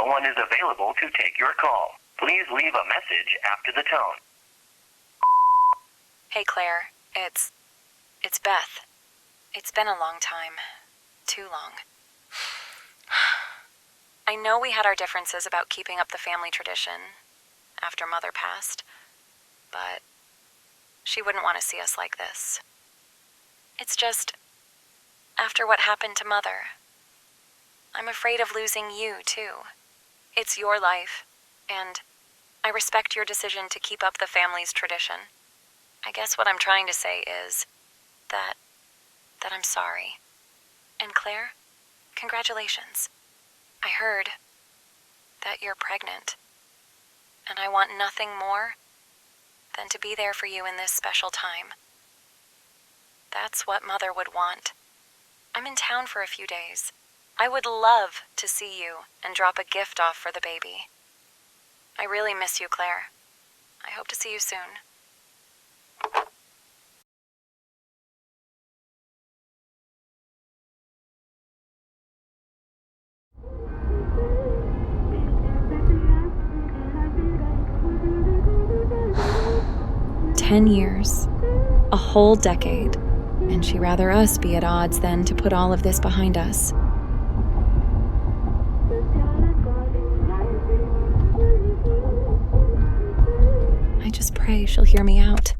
one is available to take your call. Please leave a message after the tone. Hey Claire, it's Beth. It's been a long time. Too long. I know we had our differences about keeping up the family tradition after Mother passed, but she wouldn't want to see us like this. It's just, after what happened to Mother, I'm afraid of losing you too. It's your life, and I respect your decision to keep up the family's tradition. I guess what I'm trying to say is that I'm sorry. And Claire, congratulations. I heard that you're pregnant, and I want nothing more than to be there for you in this special time. That's what Mother would want. I'm in town for a few days. I would love to see you and drop a gift off for the baby. I really miss you, Claire. I hope to see you soon. "10 years. A whole decade. And she'd rather us be at odds than to put all of this behind us. I just pray she'll hear me out.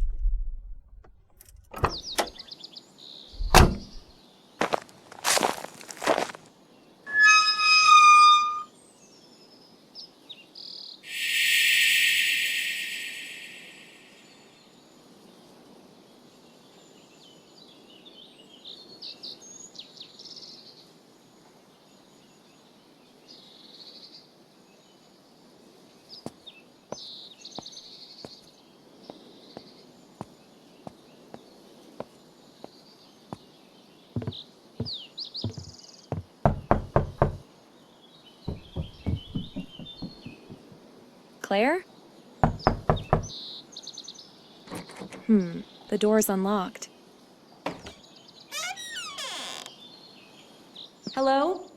Claire? The door's unlocked. Hello?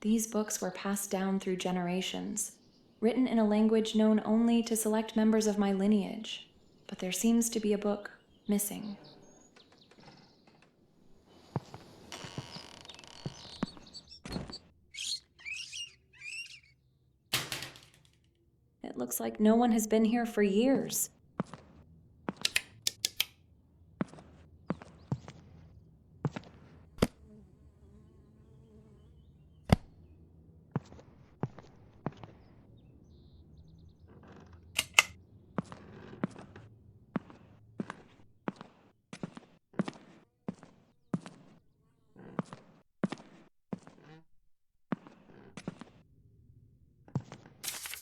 These books were passed down through generations, written in a language known only to select members of my lineage, but there seems to be a book missing. It looks like no one has been here for years.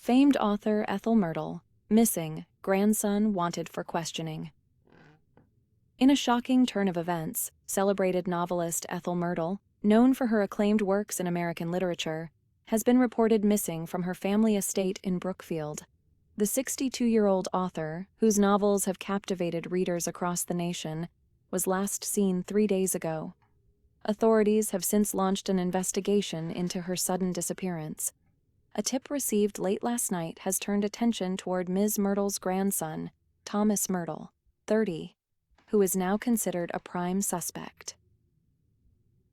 Famed author Ethel Myrtle, missing, grandson wanted for questioning. In a shocking turn of events, celebrated novelist Ethel Myrtle, known for her acclaimed works in American literature, has been reported missing from her family estate in Brookfield. The 62-year-old author, whose novels have captivated readers across the nation, was last seen 3 days ago. Authorities have since launched an investigation into her sudden disappearance. A tip received late last night has turned attention toward Ms. Myrtle's grandson, Thomas Myrtle, 30, who is now considered a prime suspect.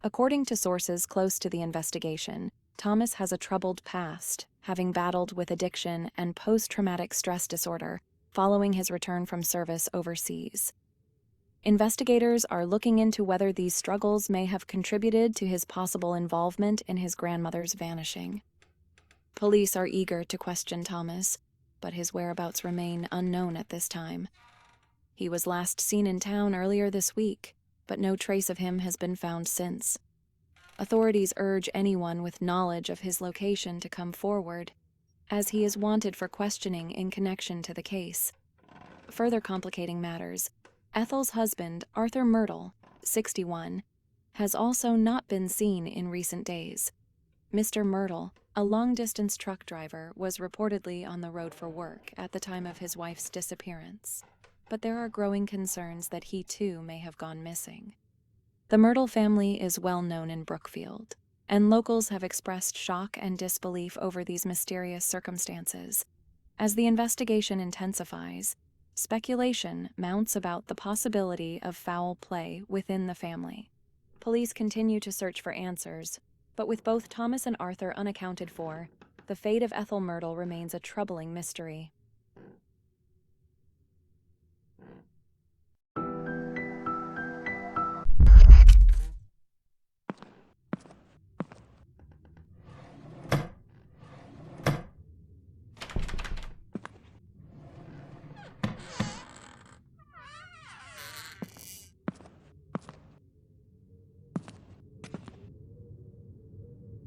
According to sources close to the investigation, Thomas has a troubled past, having battled with addiction and post-traumatic stress disorder following his return from service overseas. Investigators are looking into whether these struggles may have contributed to his possible involvement in his grandmother's vanishing. Police are eager to question Thomas, but his whereabouts remain unknown at this time. He was last seen in town earlier this week, but no trace of him has been found since. Authorities urge anyone with knowledge of his location to come forward, as he is wanted for questioning in connection to the case. Further complicating matters, Ethel's husband, Arthur Myrtle, 61, has also not been seen in recent days. Mr. Myrtle, a long-distance truck driver, was reportedly on the road for work at the time of his wife's disappearance. but there are growing concerns that he too may have gone missing. The Myrtle family is well known in Brookfield, and locals have expressed shock and disbelief over these mysterious circumstances. As the investigation intensifies, speculation mounts about the possibility of foul play within the family. Police continue to search for answers, but with both Thomas and Arthur unaccounted for, the fate of Ethel Myrtle remains a troubling mystery.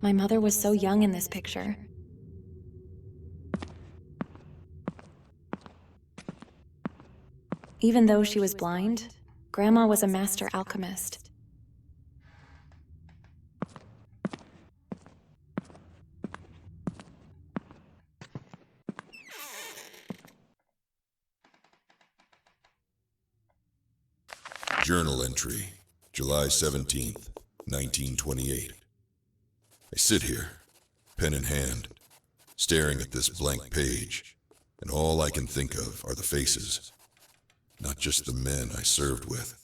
My mother was so young in this picture. Even though she was blind, Grandma was a master alchemist. Journal entry, July 17th, 1928. I sit here, pen in hand, staring at this blank page, and all I can think of are the faces. Not just the men I served with,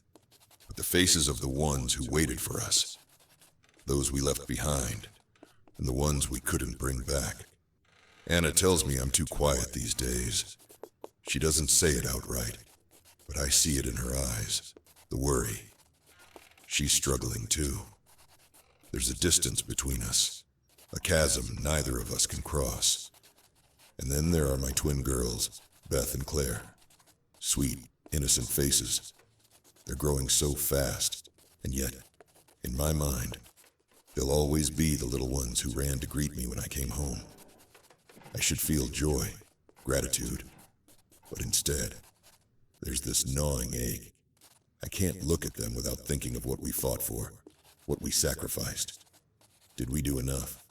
but the faces of the ones who waited for us, those we left behind, and the ones we couldn't bring back. Anna tells me I'm too quiet these days. She doesn't say it outright, but I see it in her eyes, the worry. She's struggling too. There's a distance between us, a chasm neither of us can cross. And then there are my twin girls, Beth and Claire. Sweet, innocent faces. They're growing so fast, and yet, in my mind, they'll always be the little ones who ran to greet me when I came home. I should feel joy, gratitude, but instead, there's this gnawing ache. I can't look at them without thinking of what we fought for, what we sacrificed. Did we do enough?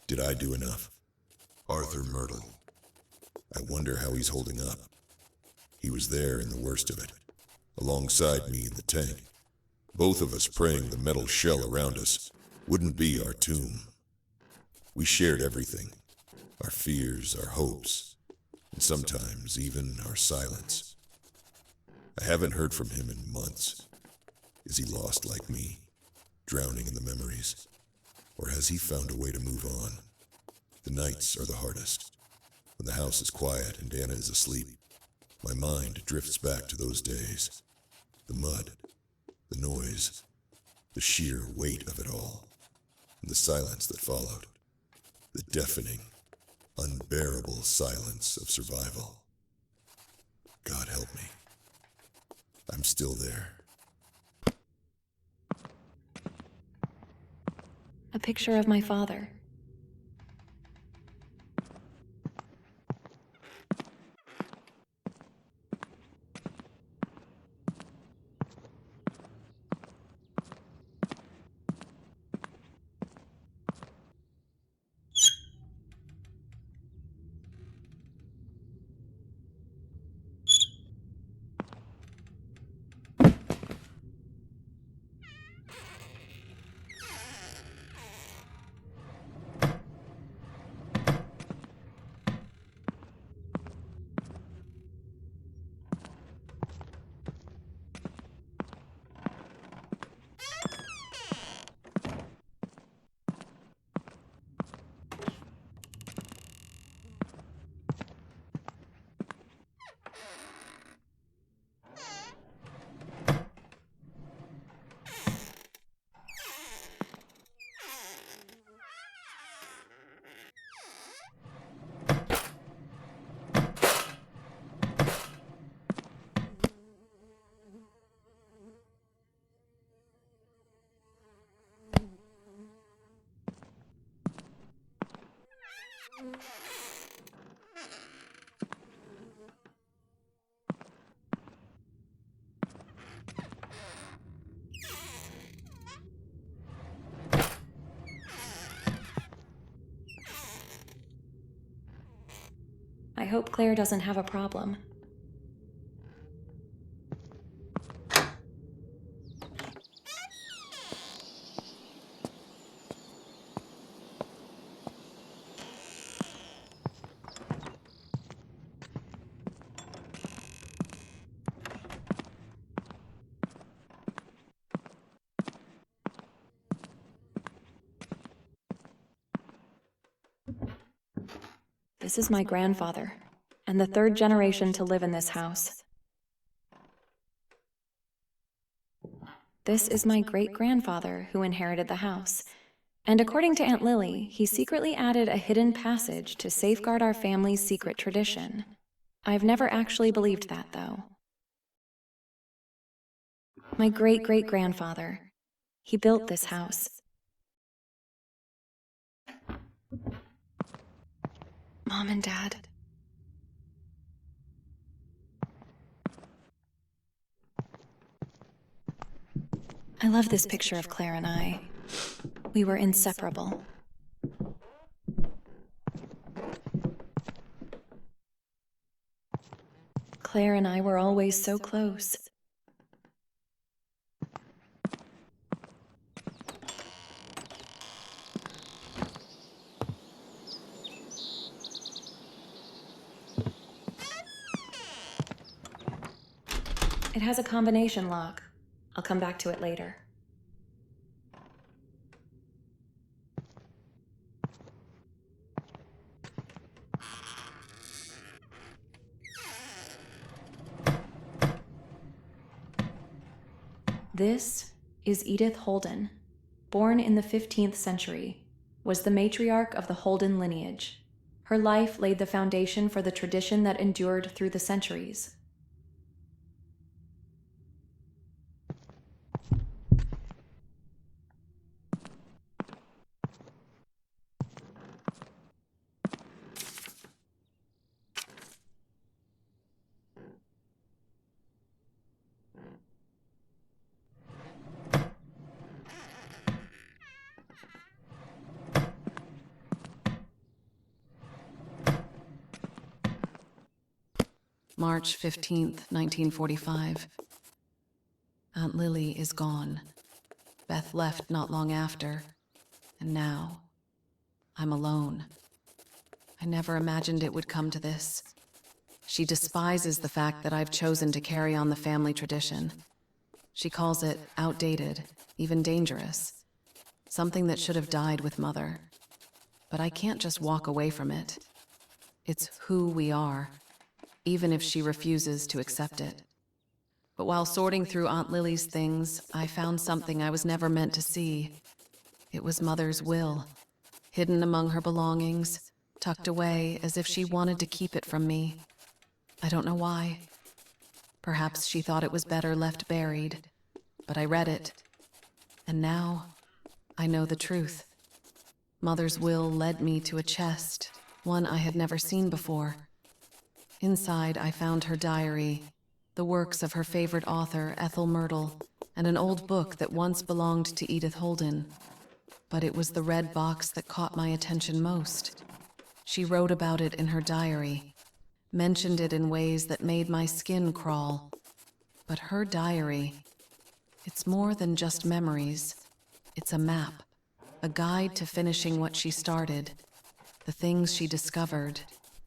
Did I do enough? Arthur Myrtle. I wonder how he's holding up. He was there in the worst of it, alongside me in the tank. Both of us praying the metal shell around us wouldn't be our tomb. We shared everything, our fears, our hopes, and sometimes even our silence. I haven't heard from him in months. Is he lost like me, drowning in the memories? Or has he found a way to move on? The nights are the hardest. When the house is quiet and Anna is asleep, my mind drifts back to those days. The mud, the noise, the sheer weight of it all, and the silence that followed. The deafening, unbearable silence of survival. God help me. I'm still there. A picture of my father. I hope Claire doesn't have a problem. This is my grandfather, and the third generation to live in this house. This is my great-grandfather who inherited the house, and according to Aunt Lily, he secretly added a hidden passage to safeguard our family's secret tradition. I've never actually believed that, though. My great-great-grandfather, he built this house. Mom and Dad. I love this picture of Claire and I. We were inseparable. Claire and I were always so close. It has a combination lock. I'll come back to it later. This is Edith Holden, born in the 15th century, was the matriarch of the Holden lineage. Her life laid the foundation for the tradition that endured through the centuries. March 15th, 1945. Aunt Lily is gone. Beth left not long after, and now I'm alone. I never imagined it would come to this. She despises the fact that I've chosen to carry on the family tradition. She calls it outdated, even dangerous. Something that should have died with Mother. But I can't just walk away from it. It's who we are, even if she refuses to accept it. But while sorting through Aunt Lily's things, I found something I was never meant to see. It was Mother's will, hidden among her belongings, tucked away as if she wanted to keep it from me. I don't know why. Perhaps she thought it was better left buried, but I read it. And now, I know the truth. Mother's will led me to a chest, one I had never seen before. Inside, I found her diary, the works of her favorite author, Ethel Myrtle, and an old book that once belonged to Edith Holden. But it was the red box that caught my attention most. She wrote about it in her diary, mentioned it in ways that made my skin crawl. But her diary, it's more than just memories. It's a map, a guide to finishing what she started, the things she discovered,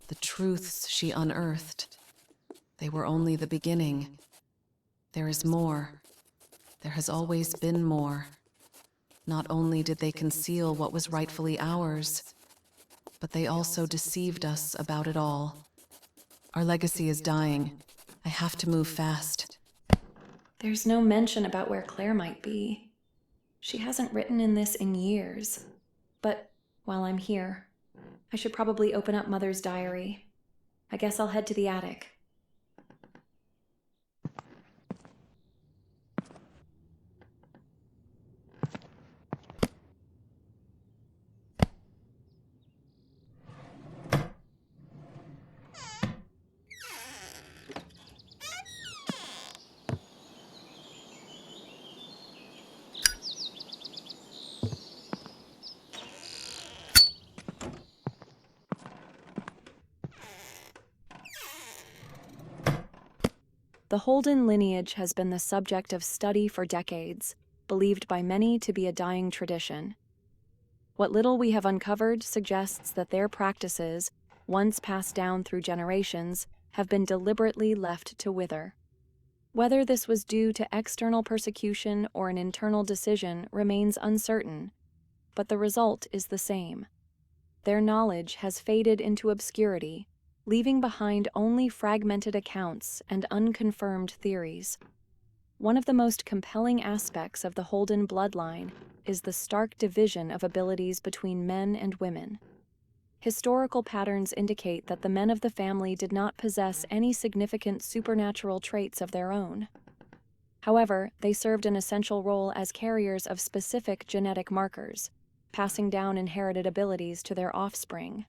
the truths she unearthed. They were only the beginning. There is more. There has always been more. Not only did they conceal what was rightfully ours, but they also deceived us about it all. Our legacy is dying. I have to move fast. There's no mention about where Claire might be. She hasn't written in this in years. But while I'm here, I should probably open up Mother's diary. I guess I'll head to the attic. The Holden lineage has been the subject of study for decades, believed by many to be a dying tradition. What little we have uncovered suggests that their practices, once passed down through generations, have been deliberately left to wither. Whether this was due to external persecution or an internal decision remains uncertain, but the result is the same. their knowledge has faded into obscurity, leaving behind only fragmented accounts and unconfirmed theories. One of the most compelling aspects of the Holden bloodline is the stark division of abilities between men and women. Historical patterns indicate that the men of the family did not possess any significant supernatural traits of their own. However, they served an essential role as carriers of specific genetic markers, passing down inherited abilities to their offspring.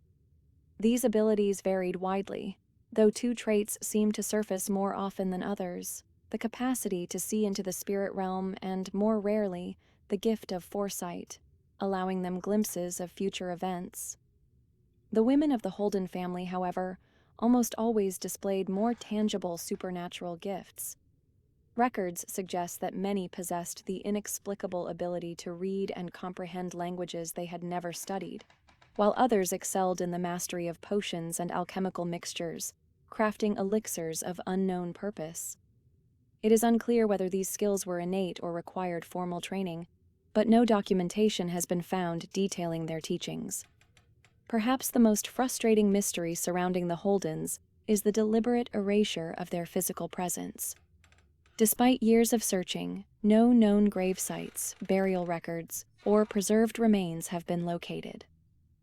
These abilities varied widely, though two traits seemed to surface more often than others: the capacity to see into the spirit realm and, more rarely, the gift of foresight, allowing them glimpses of future events. The women of the Holden family, however, almost always displayed more tangible supernatural gifts. Records suggest that many possessed the inexplicable ability to read and comprehend languages they had never studied, while others excelled in the mastery of potions and alchemical mixtures, crafting elixirs of unknown purpose. It is unclear whether these skills were innate or required formal training, but no documentation has been found detailing their teachings. Perhaps the most frustrating mystery surrounding the Holdens is the deliberate erasure of their physical presence. Despite years of searching, no known grave sites, burial records, or preserved remains have been located.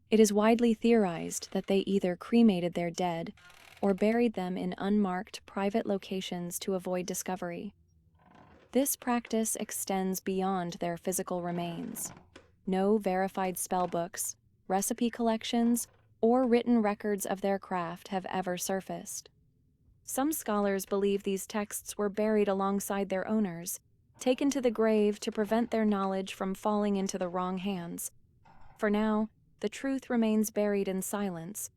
It is widely theorized that they either cremated their dead or buried them in unmarked private locations to avoid discovery. This practice extends beyond their physical remains. No verified spellbooks, recipe collections, or written records of their craft have ever surfaced. Some scholars believe these texts were buried alongside their owners, taken to the grave to prevent their knowledge from falling into the wrong hands. For now, the truth remains buried in silence.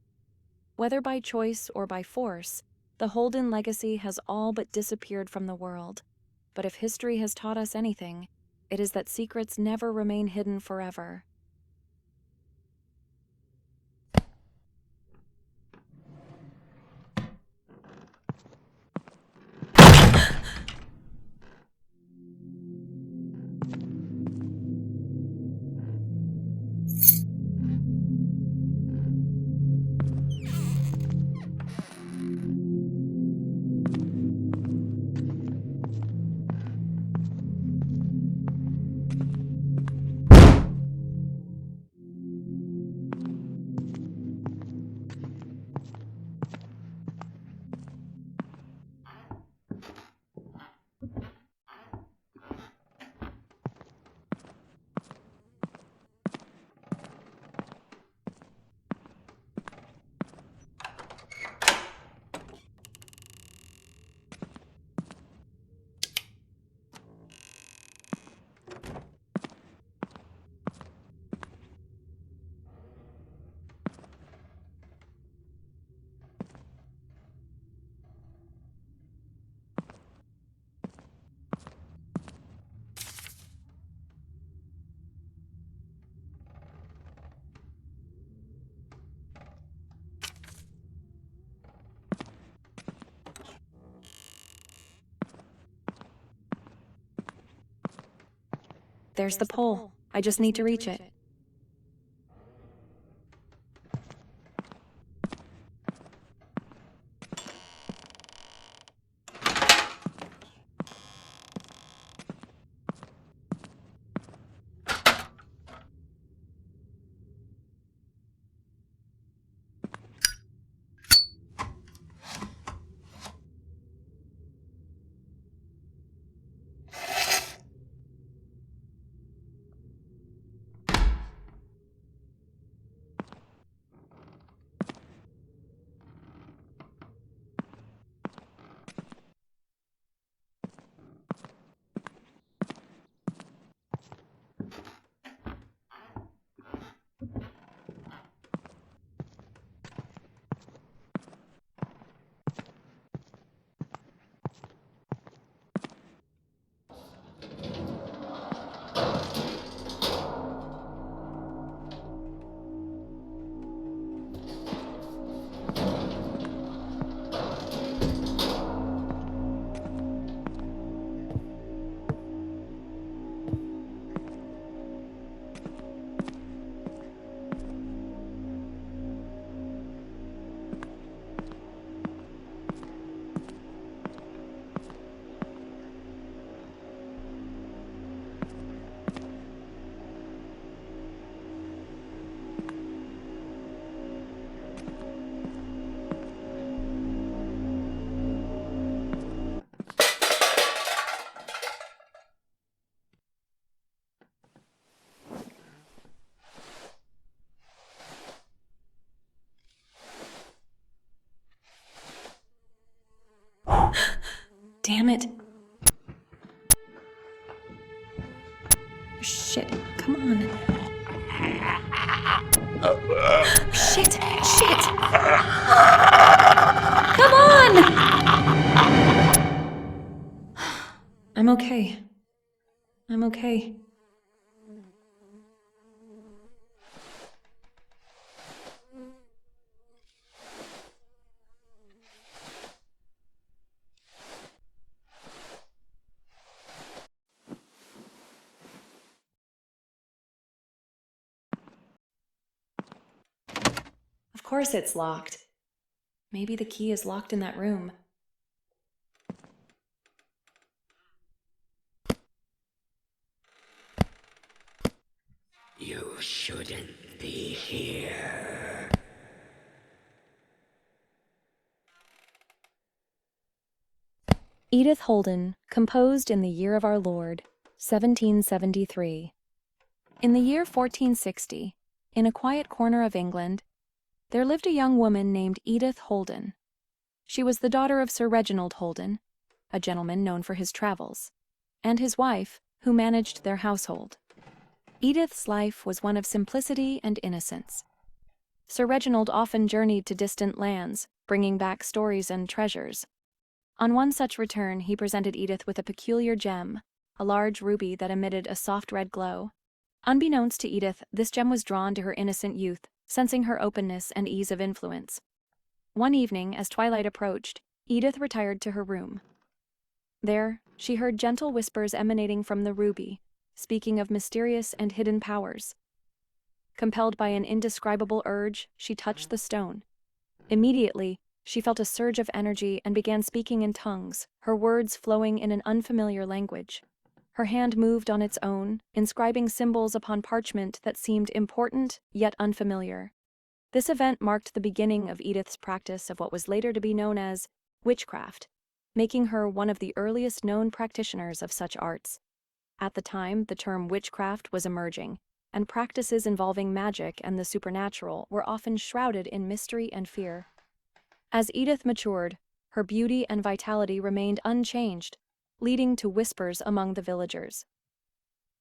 Whether by choice or by force, the Holden legacy has all but disappeared from the world. But if history has taught us anything, it is that secrets never remain hidden forever. There's the pole. I just need to reach it. damn it. Shit, come on. Shit! Come on! I'm okay. Of course it's locked. Maybe the key is locked in that room. You shouldn't be here. Edith Holden, composed in the year of our Lord, 1773. In the year 1460, in a quiet corner of England, there lived a young woman named Edith Holden. She was the daughter of Sir Reginald Holden, a gentleman known for his travels, and his wife, who managed their household. Edith's life was one of simplicity and innocence. Sir Reginald often journeyed to distant lands, bringing back stories and treasures. On one such return, he presented Edith with a peculiar gem, a large ruby that emitted a soft red glow. Unbeknownst to Edith, this gem was drawn to her innocent youth, sensing her openness and ease of influence. One evening, as twilight approached, Edith retired to her room. There, she heard gentle whispers emanating from the ruby, speaking of mysterious and hidden powers. Compelled by an indescribable urge, she touched the stone. Immediately, she felt a surge of energy and began speaking in tongues, her words flowing in an unfamiliar language. Her hand moved on its own, inscribing symbols upon parchment that seemed important yet unfamiliar. This event marked the beginning of Edith's practice of what was later to be known as witchcraft, making her one of the earliest known practitioners of such arts. At the time, the term witchcraft was emerging, and practices involving magic and the supernatural were often shrouded in mystery and fear. As Edith matured, her beauty and vitality remained unchanged, leading to whispers among the villagers.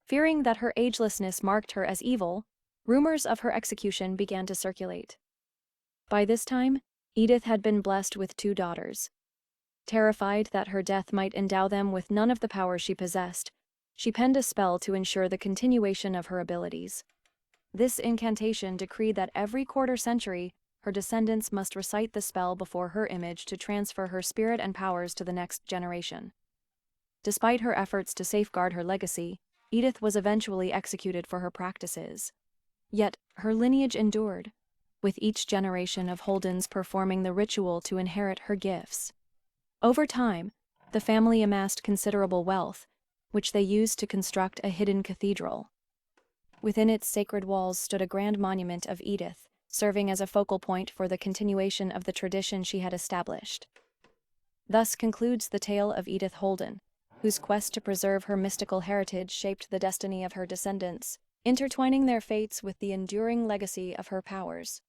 Fearing that her agelessness marked her as evil, rumors of her execution began to circulate. By this time, Edith had been blessed with 2 daughters. Terrified that her death might endow them with none of the power she possessed, she penned a spell to ensure the continuation of her abilities. This incantation decreed that every quarter century, her descendants must recite the spell before her image to transfer her spirit and powers to the next generation. Despite her efforts to safeguard her legacy, Edith was eventually executed for her practices. Yet, her lineage endured, with each generation of Holdens performing the ritual to inherit her gifts. Over time, the family amassed considerable wealth, which they used to construct a hidden cathedral. Within its sacred walls stood a grand monument of Edith, serving as a focal point for the continuation of the tradition she had established. Thus concludes the tale of Edith Holden, whose quest to preserve her mystical heritage shaped the destiny of her descendants, intertwining their fates with the enduring legacy of her powers.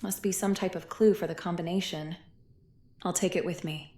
Must be some type of clue for the combination. I'll take it with me.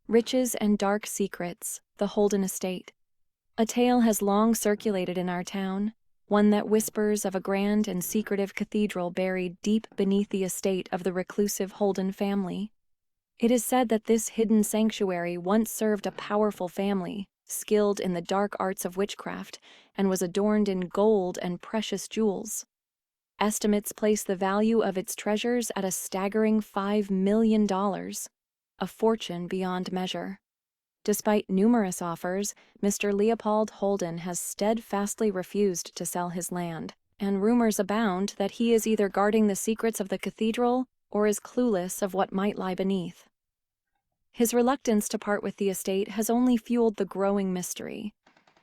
Riches and Dark Secrets, The Holden Estate. A tale has long circulated in our town, one that whispers of a grand and secretive cathedral buried deep beneath the estate of the reclusive Holden family. It is said that this hidden sanctuary once served a powerful family, skilled in the dark arts of witchcraft, and was adorned in gold and precious jewels. Estimates place the value of its treasures at a staggering $5 million, a fortune beyond measure. Despite numerous offers, Mr. Leopold Holden has steadfastly refused to sell his land, and rumors abound that he is either guarding the secrets of the cathedral or is clueless of what might lie beneath. His reluctance to part with the estate has only fueled the growing mystery.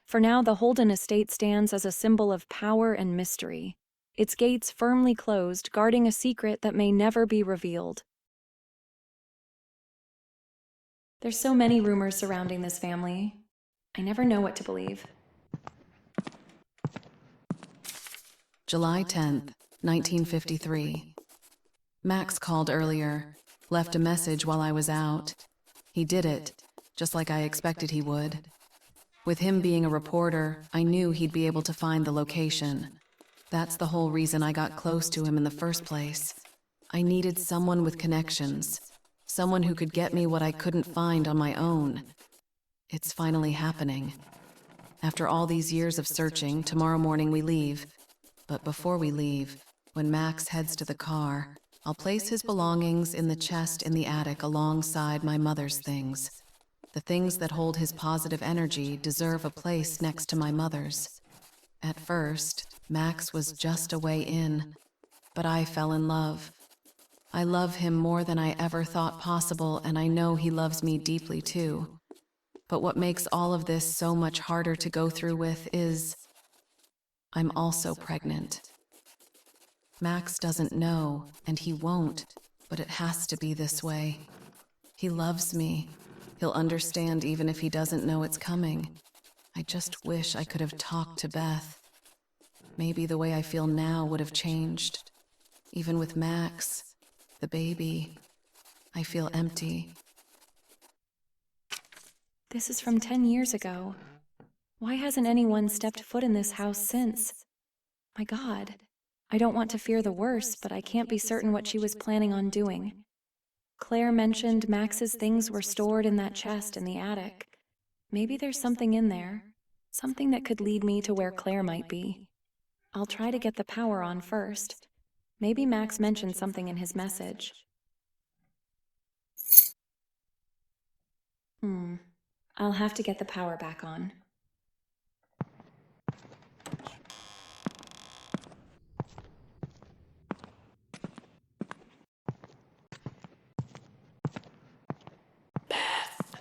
For now, the Holden estate stands as a symbol of power and mystery, its gates firmly closed, guarding a secret that may never be revealed. There's so many rumors surrounding this family. I never know what to believe. July 10th, 1953. Max called earlier, left a message while I was out. He did it, just like I expected he would. With him being a reporter, I knew he'd be able to find the location. That's the whole reason I got close to him in the first place. I needed someone with connections, someone who could get me what I couldn't find on my own. It's finally happening. After all these years of searching, tomorrow morning we leave. But before we leave, when Max heads to the car, I'll place his belongings in the chest in the attic alongside my mother's things. The things that hold his positive energy deserve a place next to my mother's. At first, Max was just a way in, but I fell in love. I love him more than I ever thought possible, and I know he loves me deeply too. But what makes all of this so much harder to go through with is I'm also pregnant. Max doesn't know, and he won't, but it has to be this way. He loves me. He'll understand even if he doesn't know it's coming. I just wish I could have talked to Beth. Maybe the way I feel now would have changed. Even with Max, the baby, I feel empty. This is from 10 years ago. Why hasn't anyone stepped foot in this house since? My God, I don't want to fear the worst, but I can't be certain what she was planning on doing. Claire mentioned Max's things were stored in that chest in the attic. Maybe there's something in there, something that could lead me to where Claire might be. I'll try to get the power on first. Maybe Max mentioned something in his message. I'll have to get the power back on. Beth.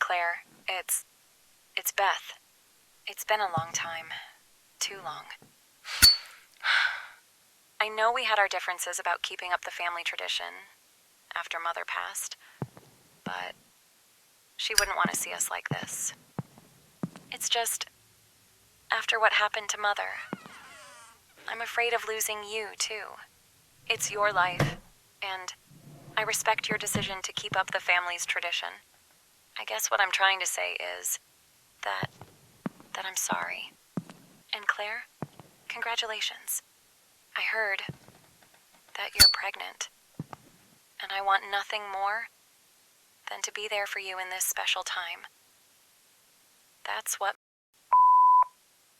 Claire. It's Beth. It's been a long time. Too long. I know we had our differences about keeping up the family tradition after Mother passed, but she wouldn't want to see us like this. It's just, after what happened to Mother, I'm afraid of losing you, too. It's your life, and I respect your decision to keep up the family's tradition. I guess what I'm trying to say is that I'm sorry. And Claire, congratulations. I heard that you're pregnant, and I want nothing more than to be there for you in this special time. That's what...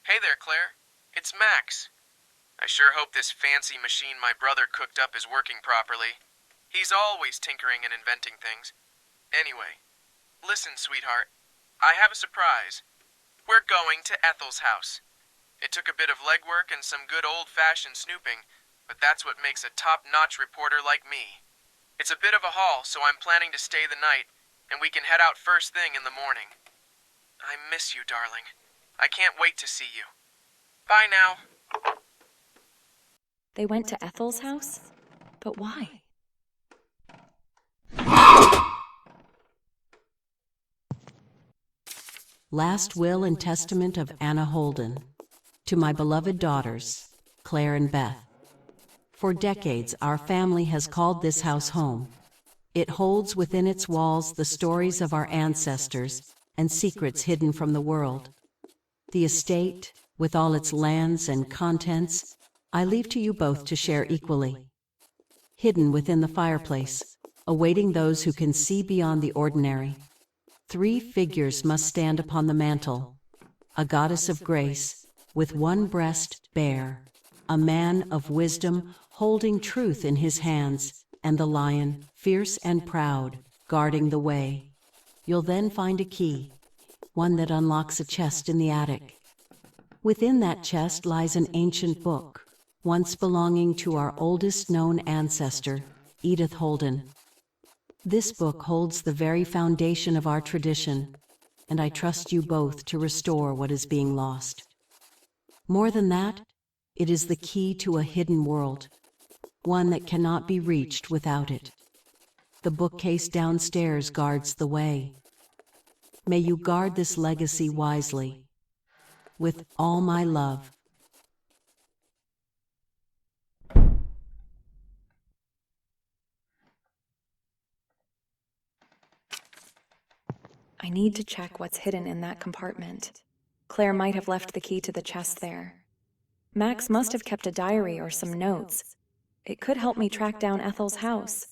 Hey there, Claire. It's Max. I sure hope this fancy machine my brother cooked up is working properly. He's always tinkering and inventing things. Anyway, listen, sweetheart. I have a surprise. We're going to Ethel's house. It took a bit of legwork and some good old-fashioned snooping, but that's what makes a top-notch reporter like me. It's a bit of a haul, so I'm planning to stay the night, and we can head out first thing in the morning. I miss you, darling. I can't wait to see you. Bye now. They went to Ethel's house? But why? Last Will and Testament of Anna Holden. To my beloved daughters, Claire and Beth. For decades, our family has called this house home. It holds within its walls the stories of our ancestors and secrets hidden from the world. The estate, with all its lands and contents, I leave to you both to share equally. Hidden within the fireplace, awaiting those who can see beyond the ordinary. 3 figures must stand upon the mantle: a goddess of grace, with one breast bare, a man of wisdom holding truth in his hands, and the lion, fierce and proud, guarding the way. You'll then find a key, one that unlocks a chest in the attic. Within that chest lies an ancient book, once belonging to our oldest known ancestor, Edith Holden. This book holds the very foundation of our tradition, and I trust you both to restore what is being lost. More than that, it is the key to a hidden world, one that cannot be reached without it. The bookcase downstairs guards the way. May you guard this legacy wisely. With all my love. I need to check what's hidden in that compartment. Claire might have left the key to the chest there. Max must have kept a diary or some notes. It could help me track down Ethel's house.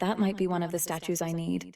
That might be one of the statues I need.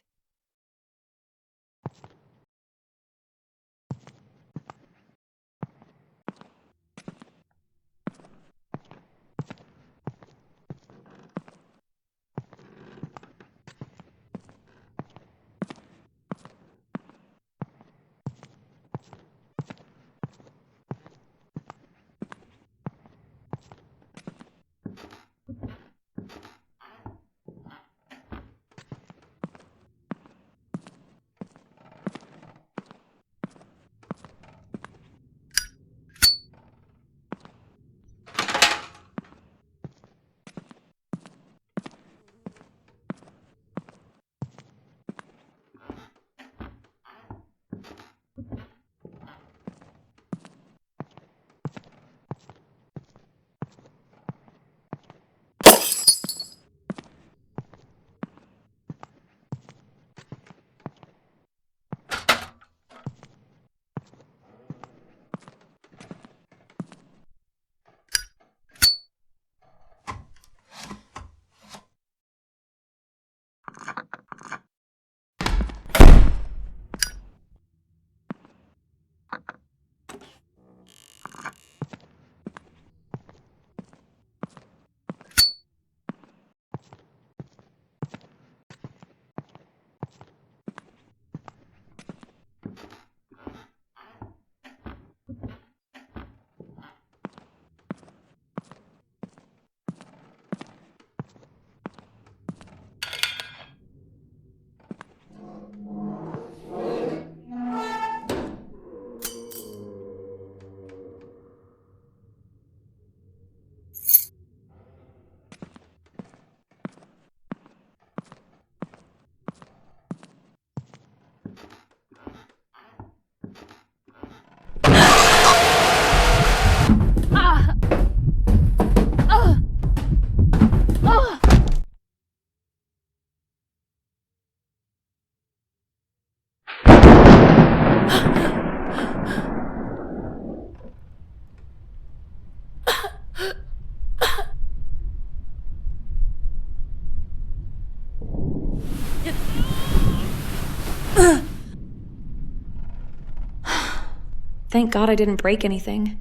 Thank God I didn't break anything.